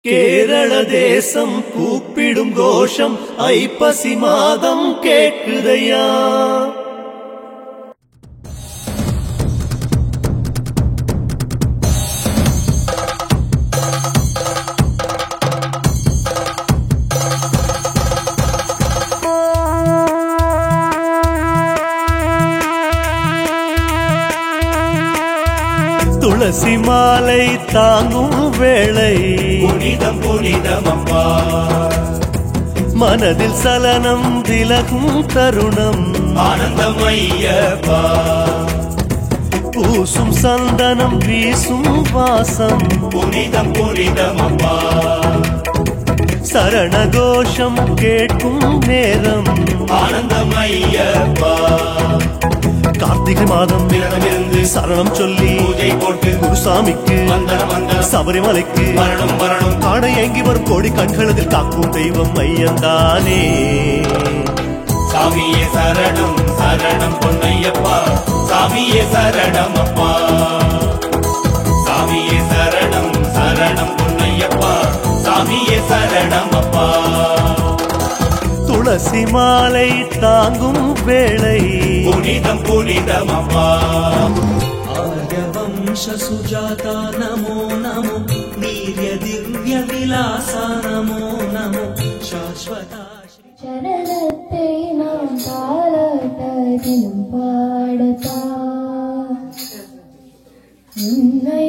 கேரள தேசம் கூப்பிடும் கோஷம் ஐப்பசி மாதம் கேட்குதையா. துளசி மாலை தாங்கும் வேளை புனிதம் புனிதமப்பா. மனதில் சலனம் விலகும் தருணம் ஆனந்தமையப்பா. பூசும் சந்தனம் வீசும் வாசம் புனிதம் புனிதமப்பா. சரணகோஷம் கேட்கும் நேரம் ஆனந்தமையப்பா. கார்த்திகை மாதம் விரதமிருந்து சரணம் சொல்லி பூஜை போட்டு குருசாமிக்கு சபரிமலைக்கு மரணம் மரணம் காண ஏங்கி வரும் கோடி கண்களதில் காக்கும் தெய்வம் ஐயந்தானே. சாமியே சரணம் சரணம் பொன்னையப்பா. சாமியே சரணம் அப்பா. சாமியே சரணம் சரணம் பொன்னையப்பா. சாமியே சரணம் அப்பா. துளசி மாலை தாங்கும் வேளை புனிதம் புனிதமப்பா. ஆர்யவம்ச சுஜாதா நமோ நமோ. வீர்ய திவ்ய விலாசா நமோ நமோ. சாஸ்வதா சரணத்தை நாம் பாராட்ட தினம் பாடத்தா. உன்னை